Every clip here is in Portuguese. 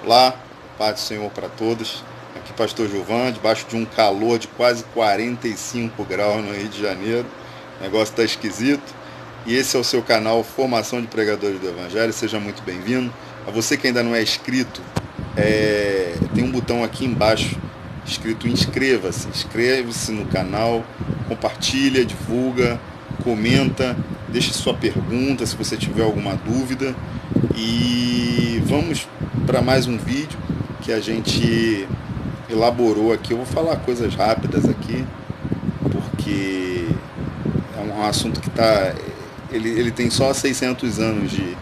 Olá, paz do Senhor para todos. Aqui Pastor Gilvan, debaixo de um calor de quase 45 graus no Rio de Janeiro. O negócio está esquisito. E esse é o seu canal Formação de Pregadores do Evangelho. Seja muito bem-vindo. A você que ainda não é inscrito, tem um botão aqui embaixo escrito inscreva-se. Inscreva-se no canal, compartilha, divulga, comenta, deixe sua pergunta se você tiver alguma dúvida. E vamos para mais um vídeo que a gente elaborou aqui. Eu vou falar coisas rápidas aqui, porque é um assunto que ele tem só 600 anos de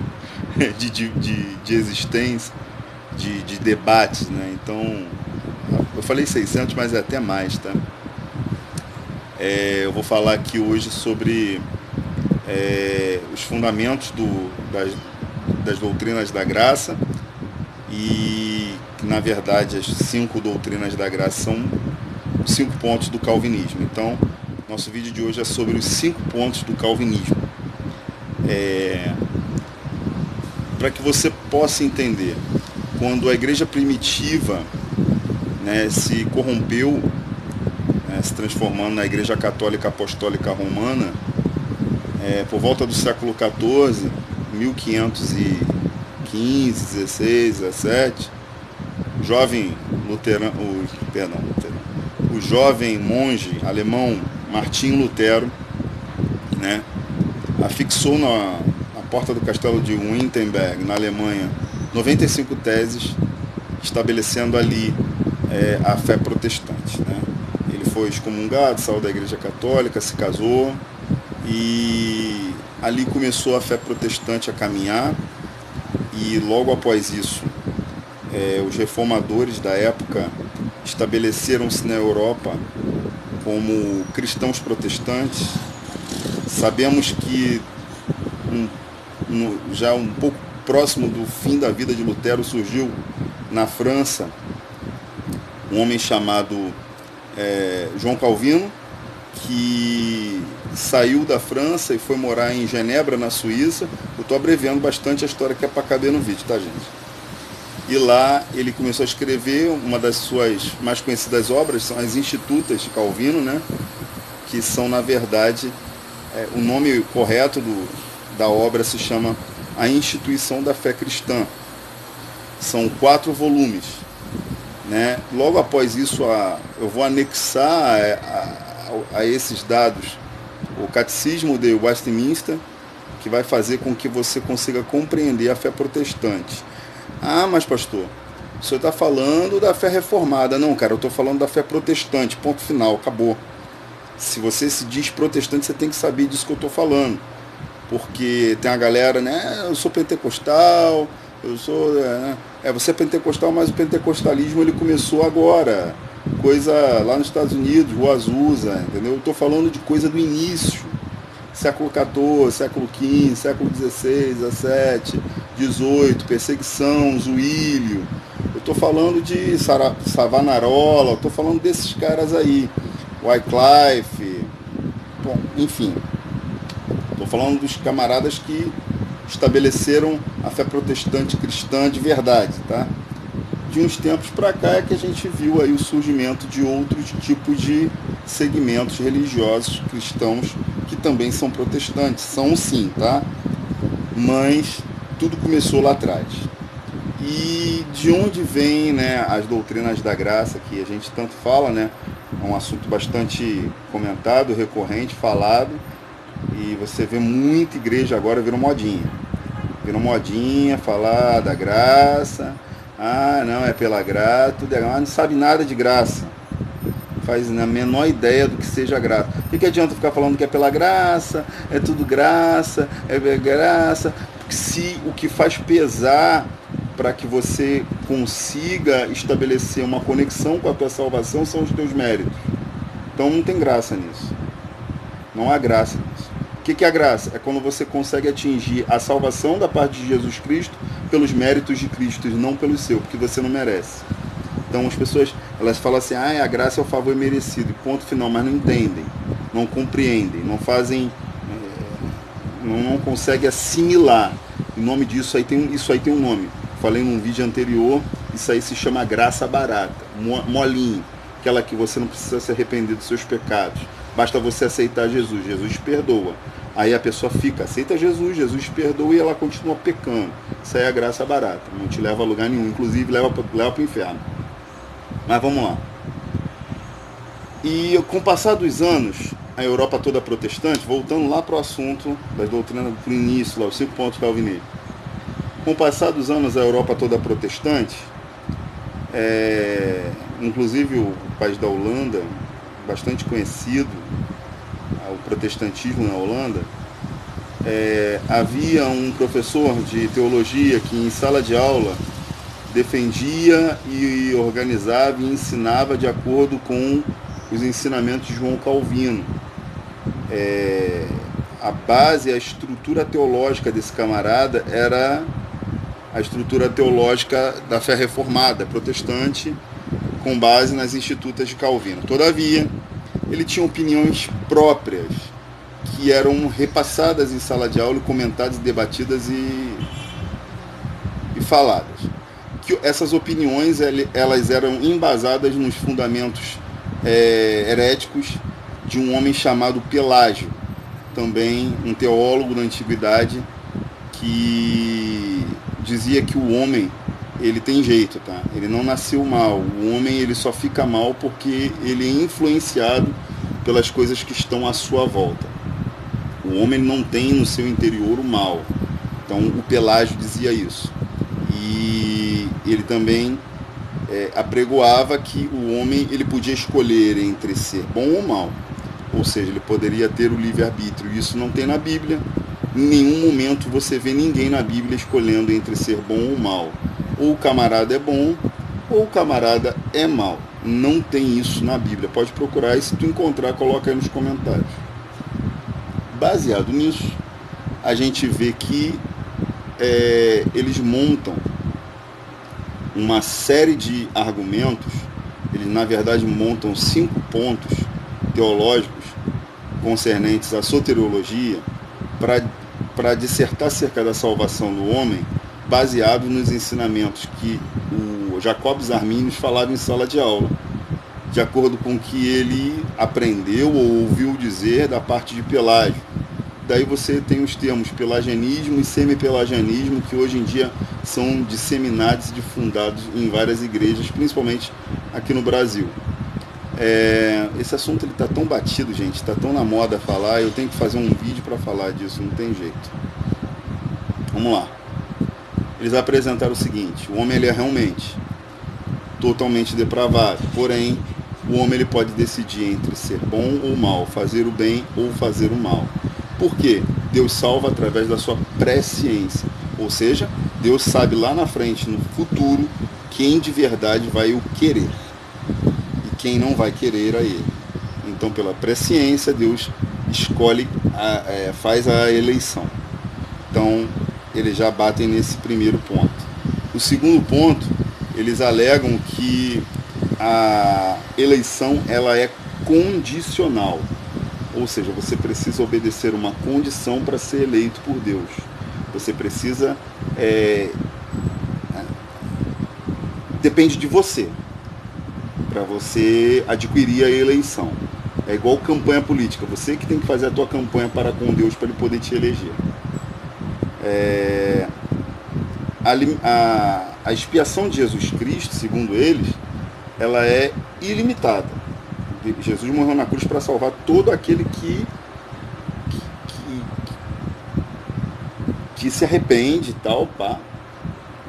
existência, de debates, né? Então, eu falei 600, mas é até mais, tá? Eu vou falar aqui hoje sobre os fundamentos das doutrinas da graça, e que na verdade as 5 doutrinas da graça são 5 pontos do calvinismo. Então, nosso vídeo de hoje é sobre os 5 pontos do calvinismo, para que você possa entender. Quando a igreja primitiva, né, se corrompeu, se transformando na igreja católica apostólica romana, por volta do século XIV, 1515, 16, 17, o jovem monge alemão Martim Lutero, né, afixou na porta do castelo de Wittenberg, na Alemanha, 95 teses, estabelecendo ali a fé protestante, né? Ele foi excomungado, saiu da igreja católica, se casou, e ali começou a fé protestante a caminhar. E logo após isso, os reformadores da época estabeleceram-se na Europa como cristãos protestantes. Sabemos que já um pouco próximo do fim da vida de Lutero, surgiu na França um homem chamado João Calvino, que saiu da França e foi morar em Genebra, na Suíça. Eu estou abreviando bastante a história, que é para caber no vídeo, tá, gente? E lá ele começou a escrever. Uma das suas mais conhecidas obras são as Institutas de Calvino, né? Que são, na verdade, o nome correto da obra se chama A Instituição da Fé Cristã. São 4 volumes, né? Logo após isso, eu vou anexar a esses dados o Catecismo de Westminster, que vai fazer com que você consiga compreender a fé protestante. Ah, mas pastor, o senhor está falando da fé reformada. Não, cara, eu estou falando da fé protestante, ponto final, acabou. Se você se diz protestante, você tem que saber disso que eu estou falando, porque tem a galera, né, eu sou pentecostal, eu sou... você é pentecostal, mas o pentecostalismo ele começou agora, coisa lá nos Estados Unidos, o Azusa, entendeu? Eu estou falando de coisa do início, século XIV, século XV, século XVI, XVII, XVIII, perseguição, Zuílio. Eu estou falando de Savonarola, eu estou falando desses caras aí, Wycliffe, bom, enfim. Estou falando dos camaradas que estabeleceram a fé protestante cristã de verdade, tá? De uns tempos para cá é que a gente viu aí o surgimento de outros tipos de segmentos religiosos cristãos que também são protestantes. São sim, tá? Mas tudo começou lá atrás. E de onde vem, né, as doutrinas da graça, que a gente tanto fala, né? É um assunto bastante comentado, recorrente, falado. E você vê muita igreja agora virou modinha. Virou modinha falar da graça. Ah, não, é pela graça, tudo não sabe nada de graça. Faz a menor ideia do que seja graça. O que adianta ficar falando que é pela graça, é tudo graça, é graça? Porque se o que faz pesar para que você consiga estabelecer uma conexão com a tua salvação são os teus méritos. Então não tem graça nisso. Não há graça nisso. O que é a graça? É quando você consegue atingir a salvação da parte de Jesus Cristo pelos méritos de Cristo e não pelo seu, porque você não merece. Então as pessoas, elas falam assim, a graça é o favor merecido, e ponto final, mas não entendem, não compreendem, não fazem, não conseguem assimilar. Em nome disso, isso aí tem um nome. Falei num vídeo anterior Isso aí se chama graça barata, molinho, aquela que você não precisa se arrepender dos seus pecados. Basta você aceitar Jesus, Jesus perdoa. Aí a pessoa fica, aceita Jesus, Jesus perdoa e ela continua pecando. Isso aí é a graça barata, não te leva a lugar nenhum, inclusive leva para o inferno. Mas vamos lá. E com o passar dos anos, a Europa toda protestante, voltando lá para o assunto das doutrinas, para o início, lá, os 5 pontos calvinistas. Com o passar dos anos, a Europa toda protestante, inclusive o país da Holanda, bastante conhecido, o protestantismo na Holanda, havia um professor de teologia que em sala de aula defendia e organizava e ensinava de acordo com os ensinamentos de João Calvino. A base, a estrutura teológica desse camarada era a estrutura teológica da fé reformada, protestante, com base nas institutas de Calvino. Todavia, ele tinha opiniões próprias, que eram repassadas em sala de aula, comentadas, debatidas e faladas. Que essas opiniões elas eram embasadas nos fundamentos heréticos de um homem chamado Pelágio, também um teólogo da antiguidade, que dizia que o homem ele tem jeito, tá? Ele não nasceu mal. O homem ele só fica mal porque ele é influenciado pelas coisas que estão à sua volta. O homem não tem no seu interior o mal. Então o Pelágio dizia isso. E ele também apregoava que o homem ele podia escolher entre ser bom ou mal. Ou seja, ele poderia ter o livre-arbítrio. Isso não tem na Bíblia. Em nenhum momento você vê ninguém na Bíblia escolhendo entre ser bom ou mal. Ou o camarada é bom, ou o camarada é mal. Não tem isso na Bíblia. Pode procurar e se tu encontrar, coloca aí nos comentários. Baseado nisso, a gente vê que eles montam uma série de argumentos. Eles, na verdade, montam 5 pontos teológicos concernentes à soteriologia para dissertar acerca da salvação do homem, baseado nos ensinamentos que o Jacobus Arminius falava em sala de aula, de acordo com o que ele aprendeu ou ouviu dizer da parte de Pelágio. Daí você tem os termos pelagianismo e semipelagianismo, que hoje em dia são disseminados e difundados em várias igrejas, principalmente aqui no Brasil. Esse assunto está tão batido, gente, está tão na moda falar, eu tenho que fazer um vídeo para falar disso, não tem jeito. Vamos lá. Eles apresentaram o seguinte: o homem ele é realmente totalmente depravado, porém o homem ele pode decidir entre ser bom ou mal, fazer o bem ou fazer o mal. Por quê? Deus salva através da sua presciência, ou seja, Deus sabe lá na frente, no futuro, quem de verdade vai o querer e quem não vai querer a ele. Então, pela presciência, Deus escolhe, faz a eleição. Então, eles já batem nesse primeiro ponto. O segundo ponto, eles alegam que a eleição ela é condicional, ou seja, você precisa obedecer uma condição para ser eleito por Deus. Você precisa depende de você para você adquirir a eleição. É igual campanha política, você que tem que fazer a tua campanha para com Deus para ele poder te eleger. A expiação de Jesus Cristo, segundo eles, ela é ilimitada. Jesus morreu na cruz para salvar todo aquele que se arrepende e tal, pá.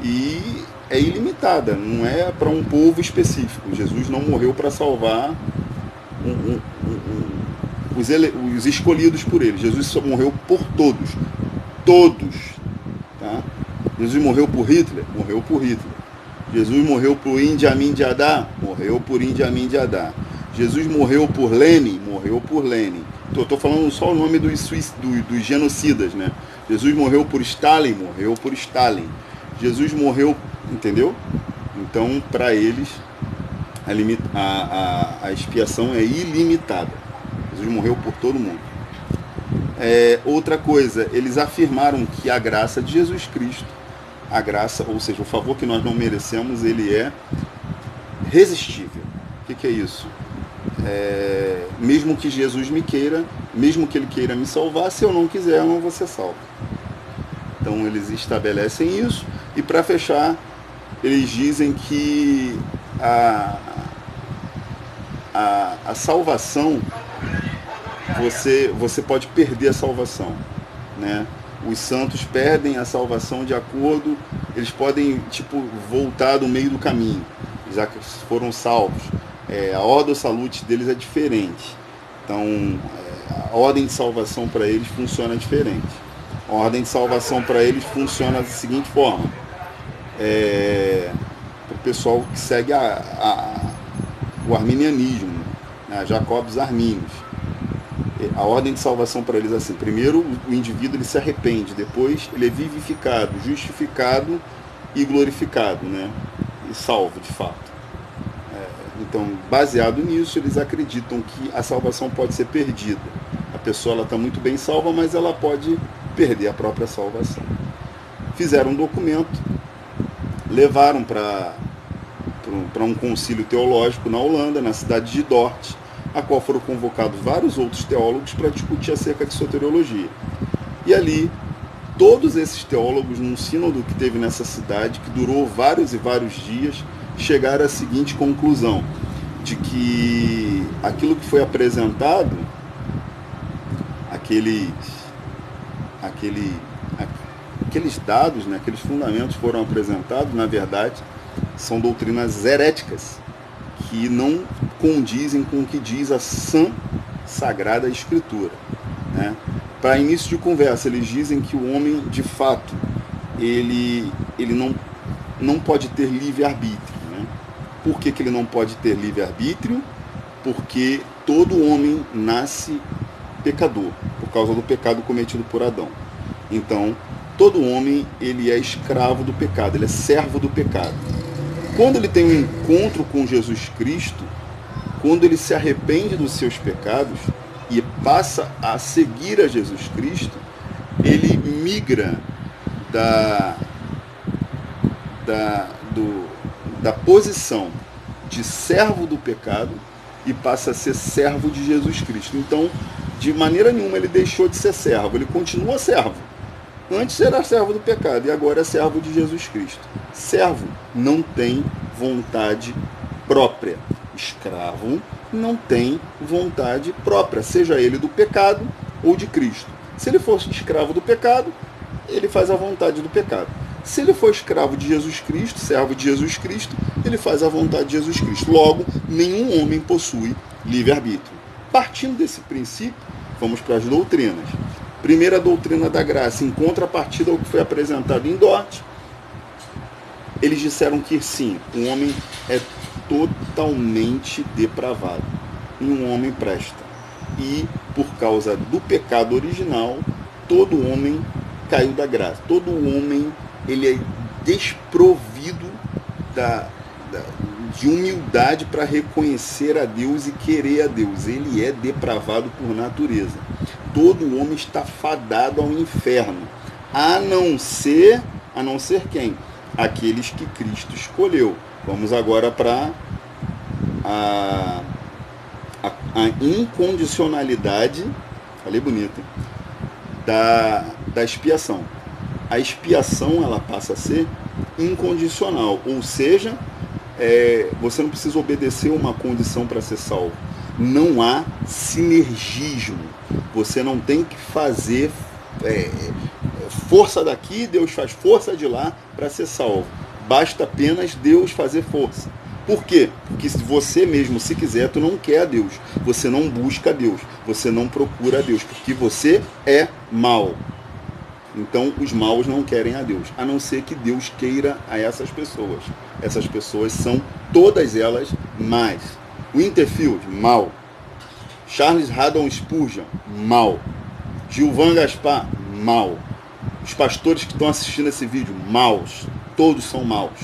E é ilimitada, não é para um povo específico. Jesus não morreu para salvar os escolhidos por ele. Jesus só morreu por todos. Todos. Tá? Jesus morreu por Hitler? Morreu por Hitler. Jesus morreu por Idi Amin Dada? Morreu por Idi Amin Dada. Jesus morreu por Lenin? Morreu por Lenin. Estou falando só o nome dos genocidas, né? Jesus morreu por Stalin? Morreu por Stalin. Jesus morreu, entendeu? Então, para eles, a expiação é ilimitada. Jesus morreu por todo mundo. Outra coisa, eles afirmaram que a graça de Jesus Cristo a graça, ou seja, o favor que nós não merecemos, ele é irresistível. O que é isso? Mesmo que Jesus me queira, mesmo que ele queira me salvar, se eu não quiser, eu não vou ser salvo. Então eles estabelecem isso, e para fechar, eles dizem que a salvação, você pode perder a salvação, né? Os santos perdem a salvação de acordo, eles podem voltar do meio do caminho, já que foram salvos. A ordo salutis deles é diferente. Então, a ordem de salvação para eles funciona diferente. A ordem de salvação para eles funciona da seguinte forma: para o pessoal que segue o arminianismo, né, Jacobs Armínios. A ordem de salvação para eles é assim: primeiro o indivíduo ele se arrepende, depois ele é vivificado, justificado e glorificado, né, e salvo de fato. Então, baseado nisso, eles acreditam que a salvação pode ser perdida. A pessoa está muito bem salva, mas ela pode perder a própria salvação. Fizeram um documento, levaram para um concílio teológico na Holanda, na cidade de Dort, a qual foram convocados vários outros teólogos para discutir acerca de soteriologia. E ali, todos esses teólogos, num sínodo que teve nessa cidade, que durou vários e vários dias, chegaram à seguinte conclusão: de que aquilo que foi apresentado, aqueles dados, né, aqueles fundamentos foram apresentados, na verdade, são doutrinas heréticas, que não condizem com o que diz a sã, sagrada Escritura, né? Para início de conversa, eles dizem que o homem, de fato, ele não pode ter livre-arbítrio. Né? Por que ele não pode ter livre-arbítrio? Porque todo homem nasce pecador, por causa do pecado cometido por Adão. Então, todo homem ele é escravo do pecado, ele é servo do pecado. Quando ele tem um encontro com Jesus Cristo, quando ele se arrepende dos seus pecados e passa a seguir a Jesus Cristo, ele migra da posição de servo do pecado e passa a ser servo de Jesus Cristo. Então, de maneira nenhuma ele deixou de ser servo, ele continua servo. Antes era servo do pecado e agora é servo de Jesus Cristo. Servo não tem vontade própria. Escravo não tem vontade própria, seja ele do pecado ou de Cristo. Se ele for escravo do pecado, ele faz a vontade do pecado. Se ele for escravo de Jesus Cristo, servo de Jesus Cristo, ele faz a vontade de Jesus Cristo. Logo, nenhum homem possui livre-arbítrio. Partindo desse princípio, vamos para as doutrinas. Primeira doutrina da graça, em contrapartida ao que foi apresentado em Dort, eles disseram que sim, o homem é totalmente depravado. Nenhum homem presta. E, por causa do pecado original, todo homem caiu da graça. Todo homem ele é desprovido de humildade para reconhecer a Deus e querer a Deus. Ele é depravado por natureza. Todo homem está fadado ao inferno, a não ser quem? Aqueles que Cristo escolheu. Vamos agora para a incondicionalidade, falei bonito, da expiação. A expiação ela passa a ser incondicional, ou seja, você não precisa obedecer uma condição para ser salvo. Não há sinergismo. Você não tem que fazer força daqui, Deus faz força de lá para ser salvo. Basta apenas Deus fazer força. Por quê? Porque se você mesmo, se quiser, tu não quer a Deus. Você não busca a Deus. Você não procura a Deus. Porque você é mau. Então, os maus não querem a Deus. A não ser que Deus queira a essas pessoas. Essas pessoas são, todas elas, más. Winterfield, mal. Charles Haddon Spurgeon, mal. Gilvan Gaspar, mal. Os pastores que estão assistindo esse vídeo, maus. Todos são maus.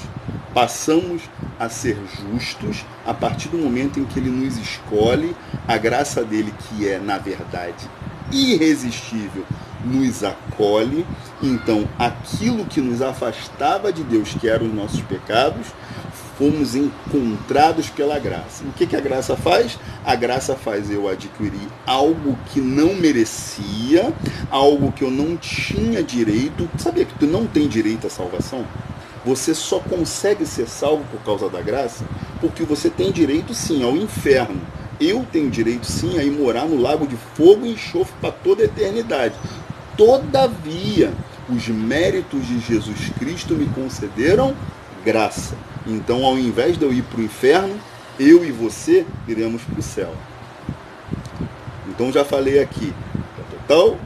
Passamos a ser justos a partir do momento em que ele nos escolhe, a graça dele, que é, na verdade, irresistível, nos acolhe. Então, aquilo que nos afastava de Deus, que eram os nossos pecados, fomos encontrados pela graça. O que a graça faz? A graça faz eu adquirir algo que não merecia, algo que eu não tinha direito. Sabia que tu não tem direito à salvação? Você só consegue ser salvo por causa da graça porque você tem direito sim ao inferno. Eu tenho direito sim a ir morar no lago de fogo e enxofre para toda a eternidade. Todavia, os méritos de Jesus Cristo me concederam graça. Então, ao invés de eu ir para o inferno, eu e você iremos para o céu. Então, já falei aqui da total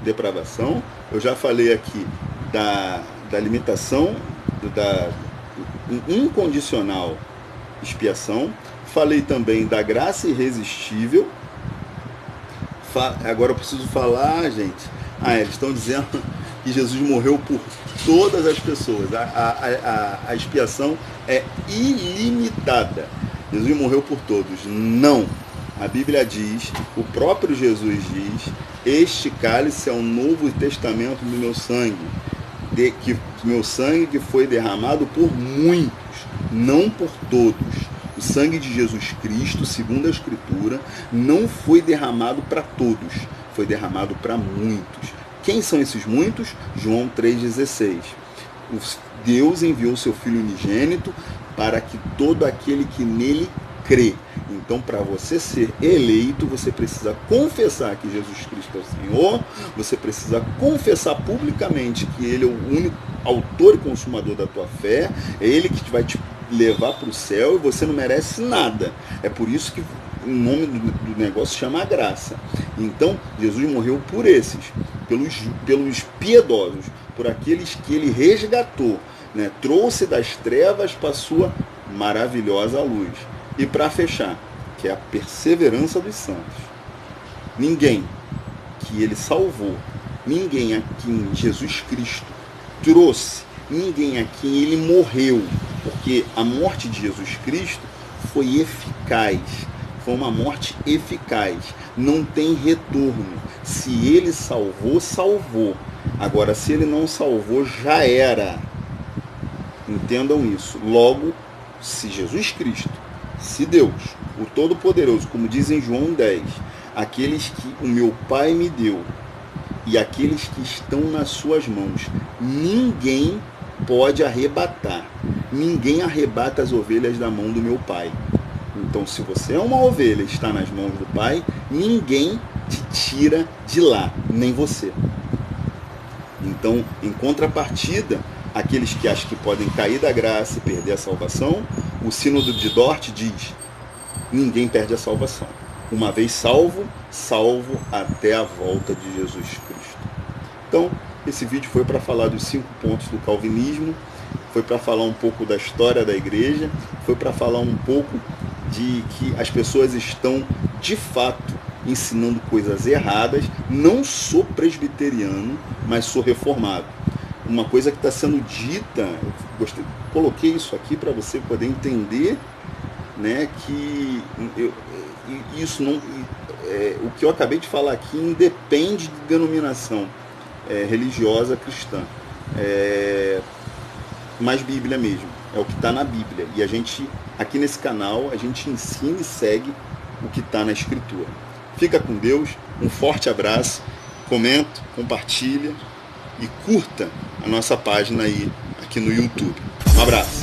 depravação, eu já falei aqui da limitação, da incondicional expiação, falei também da graça irresistível. Agora eu preciso falar, gente. Eles estão dizendo que Jesus morreu por todas as pessoas. A expiação é ilimitada. Jesus morreu por todos. Não. A Bíblia diz, o próprio Jesus diz, este cálice é o novo testamento do meu sangue. Meu sangue que foi derramado por muitos, não por todos. O sangue de Jesus Cristo, segundo a Escritura, não foi derramado para todos, foi derramado para muitos. Quem são esses muitos? João 3,16. Deus enviou seu Filho unigênito para que todo aquele que nele crê. Então, para você ser eleito, você precisa confessar que Jesus Cristo é o Senhor, você precisa confessar publicamente que Ele é o único autor e consumador da tua fé, é Ele que vai te levar para o céu e você não merece nada. É por isso que o nome do negócio chama graça. Então, Jesus morreu por esses, pelos piedosos, por aqueles que Ele resgatou, né? Trouxe das trevas para a sua maravilhosa luz. E para fechar, que é a perseverança dos santos. Ninguém que Ele salvou, ninguém a quem Jesus Cristo trouxe, ninguém a quem Ele morreu, porque a morte de Jesus Cristo foi eficaz, foi uma morte eficaz, não tem retorno. Se Ele salvou, salvou. Agora, se Ele não salvou, já era. Entendam isso. Logo, se Jesus Cristo, se Deus, o Todo-Poderoso, como diz em João 10, aqueles que o meu Pai me deu e aqueles que estão nas suas mãos, ninguém pode arrebatar. Ninguém arrebata as ovelhas da mão do meu Pai. Então, se você é uma ovelha e está nas mãos do Pai, ninguém te tira de lá, nem você. Então, em contrapartida, aqueles que acham que podem cair da graça e perder a salvação, o Sínodo de Dort diz: ninguém perde a salvação. Uma vez salvo, salvo até a volta de Jesus Cristo. Então, esse vídeo foi para falar dos 5 pontos do calvinismo, foi para falar um pouco da história da igreja, foi para falar um pouco de que as pessoas estão, de fato, ensinando coisas erradas. Não sou presbiteriano, mas sou reformado. Uma coisa que está sendo dita, coloquei isso aqui para você poder entender, né, que isso não, o que eu acabei de falar aqui independe de denominação religiosa cristã, mas Bíblia mesmo, é o que está na Bíblia. E a gente, aqui nesse canal, a gente ensina e segue o que está na Escritura. Fica com Deus, um forte abraço, comenta, compartilha e curta a nossa página aí aqui no YouTube. Um abraço.